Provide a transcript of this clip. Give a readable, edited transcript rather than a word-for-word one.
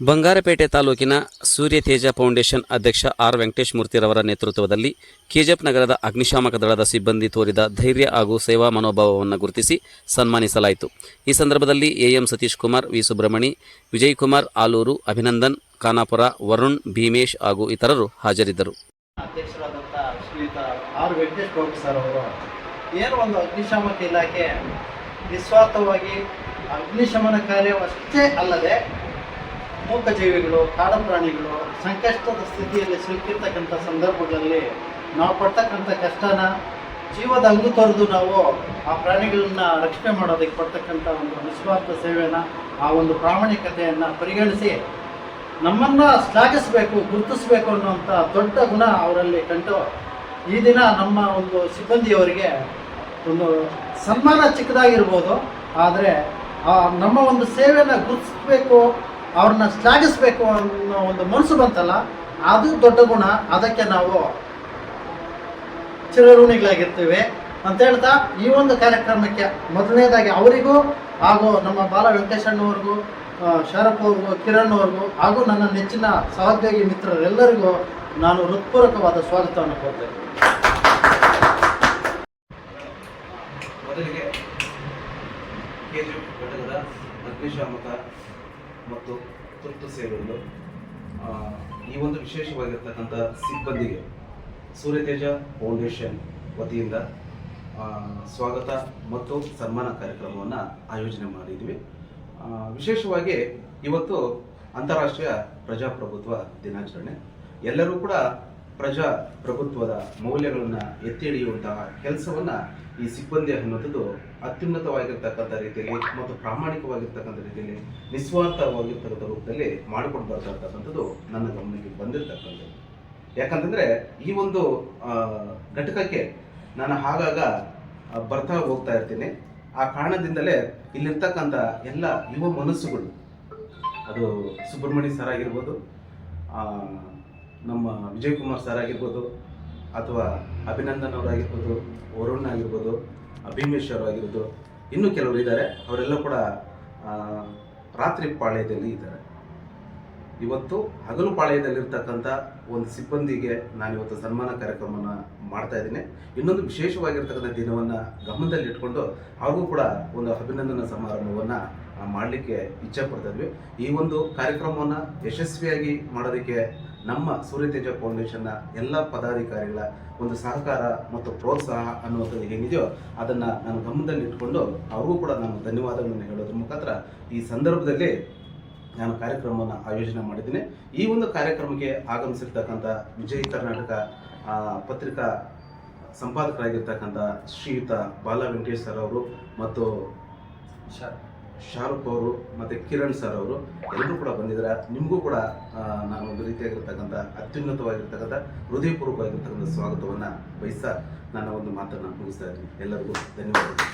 ಬಂಗಾರಪೇಟೆ ತಾಲೂಕಿನ ಸೂರ್ಯತೇಜ ಫೌಂಡೇಶನ್ ಅಧ್ಯಕ್ಷ ಆರ್ ವೆಂಕಟೇಶ್ ಮೂರ್ತಿರವರ ನೇತೃತ್ವದಲ್ಲಿ ಕೆಜಿಎಫ್ ನಗರದ ಅಗ್ನಿಶಾಮಕ ದಳದ ಸಿಬ್ಬಂದಿ ತೋರಿದ ಧೈರ್ಯ ಹಾಗೂ ಸೇವಾ ಮನೋಭಾವವನ್ನು ಗುರುತಿಸಿ ಸನ್ಮಾನಿಸಲಾಯಿತು. ಈ ಸಂದರ್ಭದಲ್ಲಿ ಎಎಂ ಸತೀಶ್ ಕುಮಾರ್, ವಿ ಸುಬ್ರಹ್ಮಣಿ, ವಿಜಯಕುಮಾರ್ ಆಲೂರು, ಅಭಿನಂದನ್ ಖಾನಾಪುರ, ವರುಣ್, ಭೀಮೇಶ್ ಹಾಗೂ ಇತರರು ಹಾಜರಿದ್ದರು. ಅಧ್ಯಕ್ಷರಾದಂಥ ಶ್ರೀಯುತ ಆರ್ ವೆಂಕಟೇಶ್ ಬಾಬು ಸರ್ ಅವರು ಏನು ಒಂದು ಅಗ್ನಿಶಾಮಕ ಇಲಾಖೆ ನಿಸ್ವಾರ್ಥವಾಗಿ ಅಗ್ನಿಶಮನ ಕಾರ್ಯವಷ್ಟೇ ಅಲ್ಲದೆ ಮೂಕಜೀವಿಗಳು, ಕಾಡು ಪ್ರಾಣಿಗಳು ಸಂಕಷ್ಟದ ಸ್ಥಿತಿಯಲ್ಲಿ ಸಿಲುಕಿರ್ತಕ್ಕಂಥ ಸಂದರ್ಭಗಳಲ್ಲಿ ನಾವು ಪಡ್ತಕ್ಕಂಥ ಕಷ್ಟನ ಜೀವದ ಅಂಗು ತೊರೆದು ನಾವು ಆ ಪ್ರಾಣಿಗಳನ್ನ ರಕ್ಷಣೆ ಮಾಡೋದಕ್ಕೆ ಪಡ್ತಕ್ಕಂಥ ಒಂದು ನಿಸ್ವಾರ್ಥ ಸೇವೆಯನ್ನು, ಆ ಒಂದು ಪ್ರಾಮಾಣಿಕತೆಯನ್ನು ಪರಿಗಣಿಸಿ ನಮ್ಮನ್ನು ಶ್ಲಾಘಿಸಬೇಕು, ಗುರುತಿಸಬೇಕು ಅನ್ನುವಂಥ ದೊಡ್ಡ ಗುಣ ಅವರಲ್ಲಿ ಕಂಡು ಈ ದಿನ ನಮ್ಮ ಒಂದು ಸಿಬ್ಬಂದಿಯವರಿಗೆ ಒಂದು ಸನ್ಮಾನ ಚಿಕ್ಕದಾಗಿರ್ಬೋದು, ಆದರೆ ನಮ್ಮ ಒಂದು ಸೇವೆಯನ್ನು ಗುರುತಿಸಬೇಕು, ಅವ್ರನ್ನ ಶ್ಲಾಘಿಸಬೇಕು ಅನ್ನೋ ಒಂದು ಮನಸ್ಸು ಬಂತಲ್ಲ, ಅದು ದೊಡ್ಡ ಗುಣ. ಅದಕ್ಕೆ ನಾವು ಚಿರಋಣಿಗಳಾಗಿರ್ತೀವಿ ಅಂತ ಹೇಳ್ತಾ ಈ ಒಂದು ಕಾರ್ಯಕ್ರಮಕ್ಕೆ ಮೊದಲನೇದಾಗಿ ಅವರಿಗೂ ಹಾಗೂ ನಮ್ಮ ಬಾಲ ವೆಂಕಟೇಶಣ್ಣವ್ರಿಗೂ, ಶಾರಪ್ ಅವ್ರಿಗೂ, ಕಿರಣ್ ಅವ್ರಿಗೂ ಹಾಗೂ ನನ್ನ ನೆಚ್ಚಿನ ಸಹೋದ್ಯೋಗಿ ಮಿತ್ರರೆಲ್ಲರಿಗೂ ನಾನು ಹೃತ್ಪೂರ್ವಕವಾದ ಸ್ವಾಗತವನ್ನು ಕೊಡ್ತೇನೆ. ಮೊದಲಿಗೆ ಕೆಜಿಎಫ್ ಘಟಕದ ಅಗ್ನಿಶಾಮಕ ಮತ್ತು ತುರ್ತು ಸೇವೆಗಳು ಈ ಒಂದು ವಿಶೇಷವಾಗಿರ್ತಕ್ಕಂಥ ಸಿಬ್ಬಂದಿಗೆ ಸೂರ್ಯತೇಜ ಫೌಂಡೇಶನ್ ವತಿಯಿಂದ ಸ್ವಾಗತ ಮತ್ತು ಸನ್ಮಾನ ಕಾರ್ಯಕ್ರಮವನ್ನು ಆಯೋಜನೆ ಮಾಡಿದ್ವಿ. ವಿಶೇಷವಾಗಿ ಇವತ್ತು ಅಂತಾರಾಷ್ಟ್ರೀಯ ಪ್ರಜಾಪ್ರಭುತ್ವ ದಿನಾಚರಣೆ. ಎಲ್ಲರೂ ಕೂಡ ಪ್ರಜಾಪ್ರಭುತ್ವದ ಮೌಲ್ಯಗಳನ್ನು ಎತ್ತಿ ಹಿಡಿಯುವಂತಹ ಕೆಲಸವನ್ನು ಈ ಸಿಬ್ಬಂದಿ ಅನ್ನುವಂಥದ್ದು ಅತ್ಯುನ್ನತವಾಗಿರ್ತಕ್ಕಂಥ ರೀತಿಯಲ್ಲಿ ಮತ್ತು ಪ್ರಾಮಾಣಿಕವಾಗಿರ್ತಕ್ಕಂಥ ರೀತಿಯಲ್ಲಿ ನಿಸ್ವಾರ್ಥವಾಗಿರ್ತಕ್ಕಂಥ ರೂಪದಲ್ಲಿ ಮಾಡಿಕೊಂಡು ಬರ್ತಾ ಇರ್ತಕ್ಕಂಥದ್ದು ನನ್ನ ಗಮನಕ್ಕೆ ಬಂದಿರತಕ್ಕಂಥದ್ದು. ಯಾಕಂತಂದರೆ ಈ ಒಂದು ಘಟಕಕ್ಕೆ ನಾನು ಆಗಾಗ ಬರ್ತಾ ಹೋಗ್ತಾ ಇರ್ತೀನಿ. ಆ ಕಾರಣದಿಂದಲೇ ಇಲ್ಲಿರ್ತಕ್ಕಂಥ ಎಲ್ಲ ಯುವ ಮನಸ್ಸುಗಳು, ಅದು ಸುಬ್ರಹ್ಮಣ್ಯ ಸರ್ ಆಗಿರ್ಬೋದು, ನಮ್ಮ ವಿಜಯಕುಮಾರ್ ಸರ್ ಆಗಿರ್ಬೋದು, ಅಥವಾ ಅಭಿನಂದನ್ ಅವರಾಗಿರ್ಬೋದು, ವರುಣ್ ಆಗಿರ್ಬೋದು, ಭೀಮೇಶ್ ಅವರು ಆಗಿರ್ಬೋದು, ಇನ್ನೂ ಕೆಲವರು ಇದ್ದಾರೆ. ಅವರೆಲ್ಲ ಕೂಡ ರಾತ್ರಿ ಪಾಳ್ಯದಲ್ಲಿ ಇದ್ದಾರೆ. ಇವತ್ತು ಹಗಲು ಪಾಳ್ಯದಲ್ಲಿರ್ತಕ್ಕಂಥ ಒಂದು ಸಿಬ್ಬಂದಿಗೆ ನಾನಿವತ್ತು ಸನ್ಮಾನ ಕಾರ್ಯಕ್ರಮವನ್ನು ಮಾಡ್ತಾ ಇದ್ದೀನಿ. ಇನ್ನೊಂದು ವಿಶೇಷವಾಗಿರ್ತಕ್ಕಂಥ ದಿನವನ್ನು ಗಮನದಲ್ಲಿ ಇಟ್ಕೊಂಡು ಅವ್ರಿಗೂ ಕೂಡ ಒಂದು ಅಭಿನಂದನಾ ಸಮಾರಂಭವನ್ನು ಮಾಡಲಿಕ್ಕೆ ಇಚ್ಛೆ ಪಡ್ತಾ ಇದ್ವಿ. ಈ ಒಂದು ಕಾರ್ಯಕ್ರಮವನ್ನು ಯಶಸ್ವಿಯಾಗಿ ಮಾಡೋದಕ್ಕೆ ನಮ್ಮ ಸೂರ್ಯತೇಜ ಫೌಂಡೇಶನ್ನ ಎಲ್ಲ ಪದಾಧಿಕಾರಿಗಳ ಒಂದು ಸಹಕಾರ ಮತ್ತು ಪ್ರೋತ್ಸಾಹ ಅನ್ನುವಂಥದ್ದು ಏನಿದೆಯೋ ಅದನ್ನು ನಾನು ಗಮನದಲ್ಲಿ ಇಟ್ಕೊಂಡು ಅವ್ರಿಗೂ ಕೂಡ ನಾನು ಧನ್ಯವಾದಗಳನ್ನು ಹೇಳೋದ್ರ ಮುಖಾಂತರ ಈ ಸಂದರ್ಭದಲ್ಲಿ ನಾನು ಕಾರ್ಯಕ್ರಮವನ್ನು ಆಯೋಜನೆ ಮಾಡಿದ್ದೀನಿ. ಈ ಒಂದು ಕಾರ್ಯಕ್ರಮಕ್ಕೆ ಆಗಮಿಸಿರ್ತಕ್ಕಂಥ ವಿಜಯ ಕರ್ನಾಟಕ ಪತ್ರಿಕಾ ಸಂಪಾದಕರಾಗಿರ್ತಕ್ಕಂಥ ಶ್ರೀಯುತ ಬಾಲ ವೆಂಕಟೇಶ್ ಸರ್ ಅವರು ಮತ್ತು ಶಾರುಖ್ ಅವರು ಮತ್ತು ಕಿರಣ್ ಸರ್ ಅವರು ಎಲ್ಲರೂ ಕೂಡ ಬಂದಿದ್ದಾರೆ. ನಿಮಗೂ ಕೂಡ ನಾನು ಒಂದು ರೀತಿಯಾಗಿರ್ತಕ್ಕಂಥ ಅತ್ಯುನ್ನತವಾಗಿರ್ತಕ್ಕಂಥ ಹೃದಯಪೂರ್ವಕವಾಗಿರ್ತಕ್ಕಂಥ ಸ್ವಾಗತವನ್ನು ಬಯಸ್ತಾ ನನ್ನ ಒಂದು ಮಾತನ್ನು ಮುಗಿಸ್ತಾ ಇದ್ದೀನಿ. ಎಲ್ಲರಿಗೂ ಧನ್ಯವಾದಗಳು.